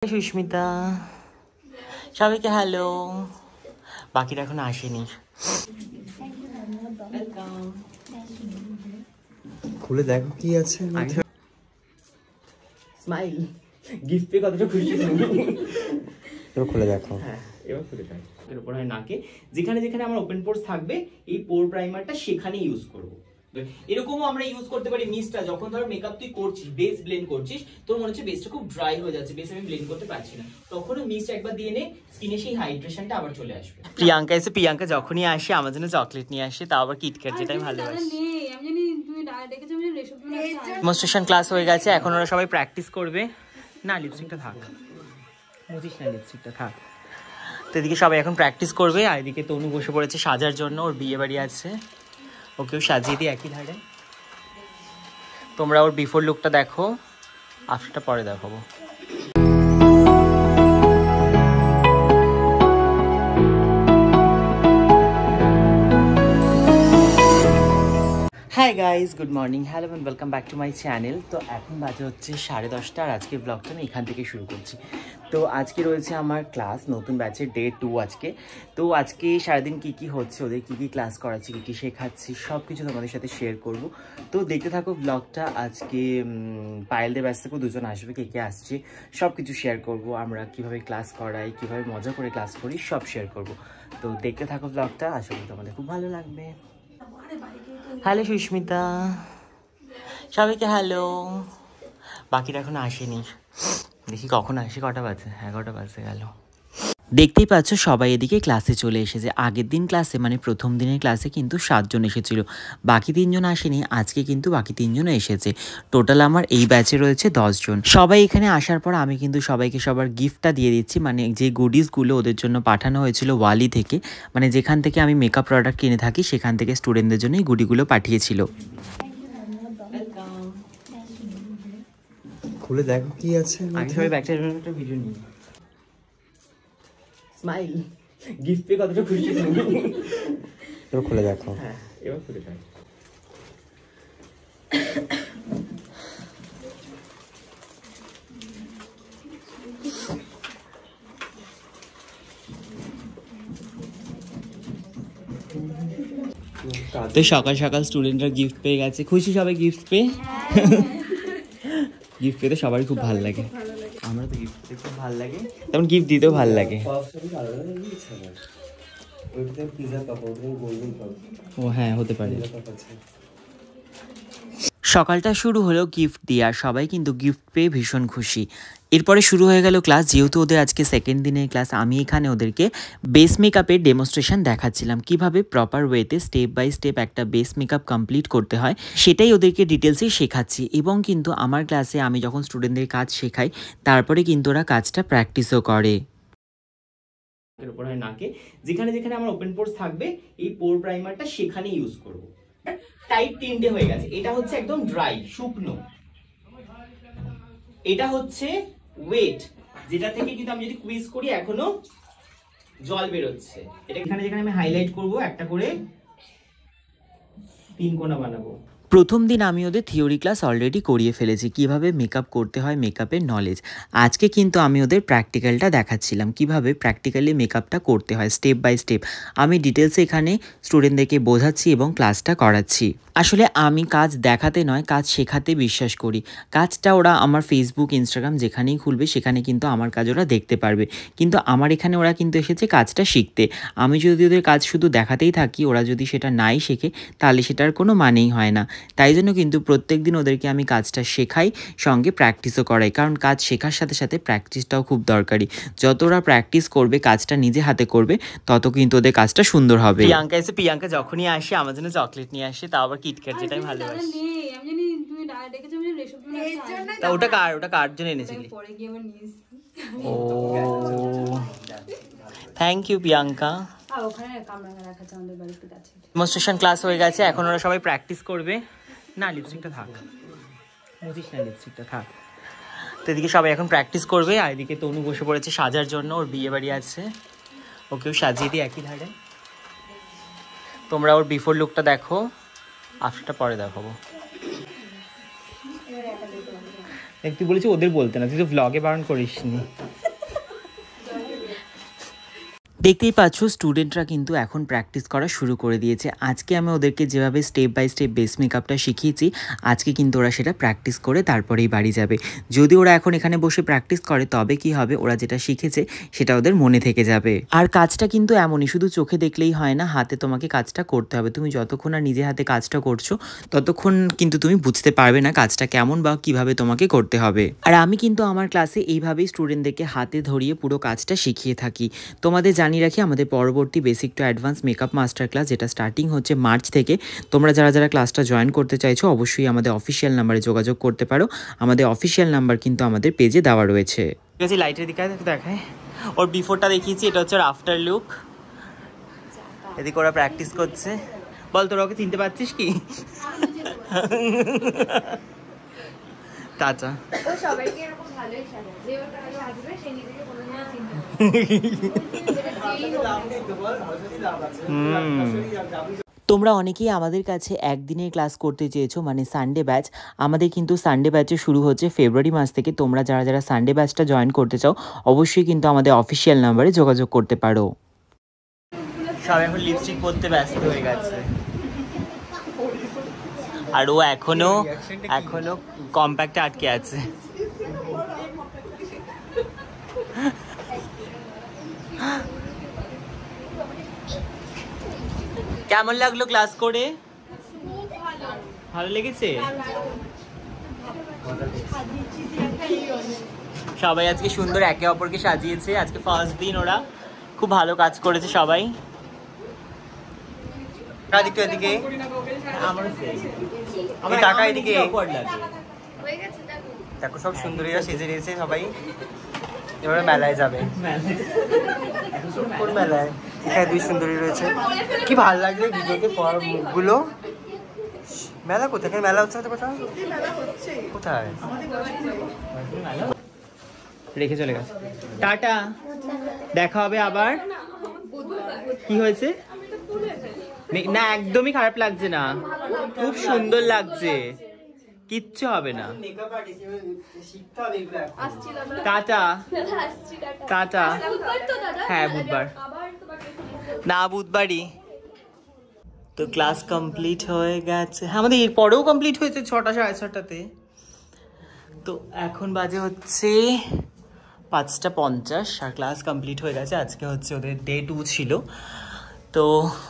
সুস্মিতা, সবাইকে হ্যালো। বাকিটা এখন আসেনি। খুলে দেখো কি আছে। স্মাইল গিফট পেয়ে কতটা খুশি তুমি। এবার খুলে দেখো। হ্যাঁ, এবার খুলে দেখো। এর উপর হয় নাকে, যেখানে যেখানে আমার ওপেন পোরস থাকবে এই পোর প্রাইমারটা সেখানে ইউজ করব। এরকমও আমরা ইউজ করতে পারি মিস্টটা, যখন ধর মেকআপ তুই করছিস, বেস ব্লেন্ড করছিস, তোর মনে হচ্ছে বেসটা খুব ড্রাই হয়ে যাচ্ছে, বেস আমি ব্লেন্ড করতে পারছি না, তখনও মিস্ট একবার দিয়ে নে, স্কিনে সেই হাইড্রেশনটা আবার চলে আসবে। প্রিয়াঙ্কা এসে, প্রিয়াঙ্কা যখনই আসে আমার জন্য চকলেট নিয়ে আসে, তাও আবার কিটক্যাট, যেটা আমি ভালোবাসি। ডেমনস্ট্রেশন ক্লাস হয়ে গেছে, এখন ওরা সবাই প্র্যাকটিস করবে। না, লিপস্টিকটা থাক, মুছিস না, লিপস্টিকটা থাক। তো এদিকে সবাই এখন প্র্যাকটিস করবে, আর এদিকে তনু বসে পড়েছে সাজার জন্য, ওর বিয়ে বাড়ি আছে, ওকেও সাজিয়ে দিই একই ধারে। তোমরা ওর বিফোর লুকটা দেখো, আফটারটা পরে দেখাবো। Hi guys, good morning, hello and welcome back to my channel. তো এখন বাজে হচ্ছে 10:30, আর আজকের ব্লগটা আমি এখান থেকে শুরু করছি। তো আজকে রয়েছে আমার ক্লাস, নতুন ব্যাচের ডে 2 আজকে। তো আজকে সারাদিন কী কী হচ্ছে, ওদের কী কী ক্লাস করাচ্ছি, কী কী শেখাচ্ছি, সব কিছু তোমাদের সাথে শেয়ার করব। তো দেখতে থাকো ব্লগটা। আজকে পায়েলদের ব্যাচ থেকেও দুজন আসবে, কে কে আসছে সব কিছু শেয়ার করব। আমরা কীভাবে ক্লাস করাই, কীভাবে মজা করে ক্লাস করি, সব শেয়ার করব। তো দেখতে থাকো ব্লগটা, আশা করি তোমাদের খুব ভালো লাগবে। হ্যালো সুস্মিতা, সবাইকে হ্যালো। বাকিটা এখন আসেনি, দেখি কখন আসে, কটা বাজে, 11টা বাজে গেল। দেখতেই পাচ্ছ সবাই এদিকে ক্লাসে চলে এসেছে। আগের দিন ক্লাসে মানে প্রথম দিনের ক্লাসে কিন্তু 7 জন এসেছিল, বাকি 3 জন আসেনি। আজকে কিন্তু বাকি 3 জন এসেছে। টোটাল আমার এই ব্যাচে রয়েছে 10 জন। সবাই এখানে আসার পর আমি কিন্তু সবাইকে সবার গিফটটা দিয়ে দিচ্ছি, মানে যে গুডিসগুলো ওদের জন্য পাঠানো হয়েছিল ওয়ালি থেকে, মানে যেখান থেকে আমি মেকআপ প্রোডাক্ট কিনে থাকি সেখান থেকে স্টুডেন্টদের জন্য এই গুডিগুলো পাঠিয়েছিল। খুলে দেখো কি আছে। আমি সবাই ব্যাকটা একটা ভিডিও নিই। স্মাইল গিফট পেয়ে কতটা খুশি তুমি। এবার খুলে দেখো। হ্যাঁ, এবার খুলে দেখো। তো সকাল সকাল স্টুডেন্টরা গিফট পেয়ে গেছে, খুশি সবাই গিফট পেয়ে। গিফট পেতে সবারই খুব ভালো লাগে, আমরা তো গিফট পেতে খুব ভালো লাগে, তেমন গিফট দিতেও ভালো লাগে। ও হ্যাঁ, হতে পারে। সকালটা শুরু হলো গিফট দিয়ে, আর সবাই কিন্তু গিফট পেয়ে ভীষণ খুশি। এরপরে শুরু হয়ে গেল ক্লাস। যেহেতু ওদের আজকে সেকেন্ড দিনের ক্লাস, আমি এখানে ওদেরকে বেস মেকআপের ডেমনস্ট্রেশন দেখাচ্ছিলাম, কিভাবে প্রপার ওয়েতে স্টেপ বাই স্টেপ একটা বেস মেকআপ কমপ্লিট করতে হয়, সেটাই ওদেরকে ডিটেলসে শেখাচ্ছি। এবং কিন্তু আমার ক্লাসে আমি যখন স্টুডেন্টদের কাজ শেখাই, তারপরে কিন্তু ওরা কাজটা প্র্যাকটিসও করে। এর উপর হয় নাকে, যেখানে যেখানে আমার ওপেন পোরস থাকবে এই পোর প্রাইমারটা সেখানে ইউজ করব। টাইপ 3টে হয়ে গেছে, এটা হচ্ছে একদম ড্রাই শুকনো, এটা হচ্ছে ওয়েট, যেটা থেকে কিন্তু আমি যদি কুইজ করি এখনো জল বেরোচ্ছে। এটা এখানে যেখানে আমি হাইলাইট করব, একটা করে 3 কোণা বানাবো। প্রথম দিন আমি ওদের থিওরি ক্লাস অলরেডি করিয়ে ফেলেছি, কিভাবে মেকআপ করতে হয়, মেকআপের নলেজ। আজকে কিন্তু আমি ওদের প্র্যাকটিক্যালটা দেখাচ্ছিলাম, কিভাবে প্র্যাকটিক্যালি মেকআপটা করতে হয় স্টেপ বাই স্টেপ। আমি ডিটেলসে এখানে স্টুডেন্টদেরকে বোঝাচ্ছি এবং ক্লাসটা করাচ্ছি। আসলে আমি কাজ দেখাতে নয়, কাজ শেখাতে বিশ্বাস করি। কাজটা ওরা আমার ফেসবুক, ইনস্টাগ্রাম যেখানেই খুলবে সেখানে কিন্তু আমার কাজ ওরা দেখতে পারবে, কিন্তু আমার এখানে ওরা কিন্তু এসেছে কাজটা শিখতে। আমি যদি ওদের কাজ শুধু দেখাতেই থাকি, ওরা যদি সেটা নাই শেখে, তাহলে সেটার কোনো মানেই হয় না। তাই জন্য কিন্তু প্রত্যেক দিন ওদেরকে আমি কাজটা শেখাই, সঙ্গে প্র্যাকটিসও করাই, কারণ কাজ শেখার সাথে সাথে প্র্যাকটিসটাও খুব দরকারি। যত ওরা প্র্যাকটিস করবে, কাজটা নিজে হাতে করবে, তত কিন্তু ওদের কাজটা সুন্দর হবে। প্রিয়াঙ্কা এসে, প্রিয়াঙ্কা যখনই আসে আমার জন্য চকলেট নিয়ে আসে, তাও আবার কিটক্যাট, যেটা আমি ভালোবাসি। তা ওটা কার জন্য এনেছিলি? ও thank you Priyanka. Demonstration class হয়ে গেছে, এখন ওরা সবাই প্র্যাকটিস করবে। না, লিপস্টিকটা থাক, মুছিস না, লিপস্টিকটা থাক। তো এদিকে সবাই এখন প্র্যাকটিস করবে, আর এদিকে তনু বসে পড়েছে সাজার জন্য, ওর বিয়ে বাড়ি আছে, ওকেও সাজিয়ে দিই একই ধারে। তোমরা ওর বিফোর লুকটা দেখো, আফটারটা পরে দেখাবো। তুই বলেছি ওদের বলতে না, তুই তো ভ্লগে বারণ করিস নি। দেখতেই পাচ্ছ স্টুডেন্টরা কিন্তু এখন প্র্যাকটিস করা শুরু করে দিয়েছে। আজকে আমি ওদেরকে যেভাবে স্টেপ বাই স্টেপ বেস মেকআপটা শিখিয়েছি, আজকে কিন্তু ওরা সেটা প্র্যাকটিস করে তারপরেই বাড়ি যাবে। যদি ওরা এখন এখানে বসে প্র্যাকটিস করে তবে কি হবে, ওরা যেটা শিখেছে সেটা ওদের মনে থেকে যাবে। আর কাজটা কিন্তু এমনই, শুধু চোখে দেখলেই হয় না, হাতে তোমাকে কাজটা করতে হবে। তুমি যতক্ষণ আর নিজে হাতে কাজটা করছো ততক্ষণ কিন্তু তুমি বুঝতে পারবে না কাজটা কেমন বা কিভাবে তোমাকে করতে হবে। আর আমি কিন্তু আমার ক্লাসে এইভাবেই স্টুডেন্টদেরকে হাতে ধরিয়ে পুরো কাজটা শিখিয়ে থাকি। তোমাদের জানিয়ে রাখি, আমাদের পরবর্তী basic to advance makeup master class যেটা স্টার্টিং হচ্ছে মার্চ থেকে, তোমরা যারা যারা ক্লাসটা জয়েন করতে চাইছো অবশ্যই আমাদের অফিসিয়াল নাম্বারে যোগাযোগ করতে পারো। আমাদের অফিসিয়াল নাম্বার কিন্তু আমাদের পেজে দেওয়া রয়েছে। ঠিক আছে, লাইটের দিকে দেখায়, ওর বিফোরটা দেখিয়েছি, এটা হচ্ছে ওর আফটার লুক। এদিকে ওরা প্র্যাকটিস করছে। বল, তোরা ওকে চিনতে পারছিস কি? টাটা। ও সবাইকে এরকম ভালোই সাজায়, যে ওটা আগে আসবে সে নিজেকে কোনোদিনও চিনতে পারবে না। তোমরা অনেকেই আমাদের কাছে একদিনের ক্লাস করতে চেয়েছো, মানে সানডে ব্যাচ। আমাদের কিন্তু সানডে ব্যাচে শুরু হচ্ছে ফেব্রুয়ারি মাস থেকে। তোমরা যারা যারা সানডে ব্যাচটা জয়েন করতে চাও অবশ্যই কিন্তু আমাদের অফিসিয়াল নাম্বারে যোগাযোগ করতে পারো। সব এখন লিপস্টিক পরতে ব্যস্ত হয়ে গেছে, আর ও এখনো কম্প্যাক্টে আটকে আছে। কেমন লাগলো ক্লাস করে? ভালো লেগেছে? সবাই আজকে সুন্দর একে অপরকে সাজিয়েছে। আজকে ফার্স্ট দিন, ওরা খুব ভালো কাজ করেছে সবাই। এদিকে আমার টাকা এদিকে দেখো, সব সুন্দরীরা সেজে নিয়েছে সবাই। এবারে মেলায় যাবে। কোন মেলায়? এখানে দুই সুন্দরী রয়েছে, কি ভালো লাগছে ভিডিওতে মুখগুলো। মেলা কোথায়? মেলা হচ্ছে কোথায়? রেখে চলে গেছে। টাটা, দেখা হবে আবার। কি হয়েছে? না, একদমই খারাপ লাগছে না, খুব সুন্দর লাগছে, কিচ্ছু হবে না। Tata tata. হ্যাঁ, বুধবার না, বুধবারই তো ক্লাস কমপ্লিট হয়ে গেছে। হ্যাঁ, আমাদের এরপরেও কমপ্লিট হয়েছে 6টা 6:30-তে। তো এখন বাজে হচ্ছে 5:50 আর ক্লাস কমপ্লিট হয়ে গেছে। আজকে হচ্ছে ওদের ডে 2 ছিল, তো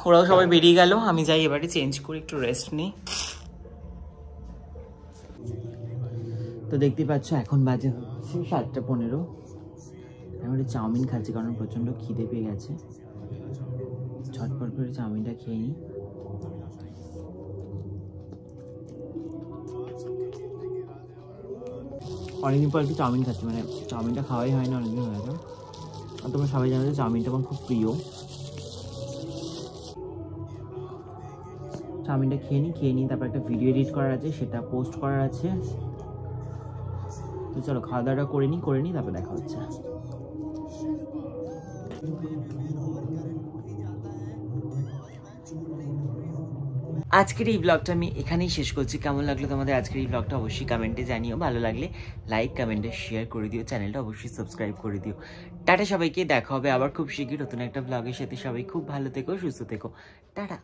ওরাও সবাই বেরিয়ে গেল। আমি যাই এবারে চেঞ্জ করি, একটু রেস্ট নিই। তো দেখতে পাচ্ছ এখন বাজে হচ্ছে 7:15। আমি একটা চাউমিন খাচ্ছি কারণ প্রচণ্ড খিদে পেয়ে গেছে। ঝটপট করে চাউমিনটা খেয়ে নিই। অনেকদিন পর একটু চাউমিন খাচ্ছি, মানে চাউমিনটা খাওয়াই হয় না অনেকদিন হয়ে গেছে। আর তোমরা সবাই জানো যে চাউমিনটা আমার খুব প্রিয়। চাউমিনটা খেয়ে নিই, তারপর একটা ভিডিও এডিট করার আছে, সেটা পোস্ট করার আছে। তো চলো খাওয়া দাওয়াটা করে নিই, তারপর দেখা হচ্ছে। আজকের এই ব্লগটা আমি এখানেই শেষ করছি। কেমন লাগলো তোমাদের আজকের এই ব্লগটা অবশ্যই কমেন্টে জানিও। ভালো লাগলে লাইক, কমেন্টে শেয়ার করে দিও, চ্যানেলটা অবশ্যই সাবস্ক্রাইব করে দিও। টাটা সবাইকে, দেখা হবে আবার খুব শীঘ্রই নতুন একটা ব্লগের সাথে। সবাই খুব ভালো থেকো, সুস্থ থেকো, টাটা।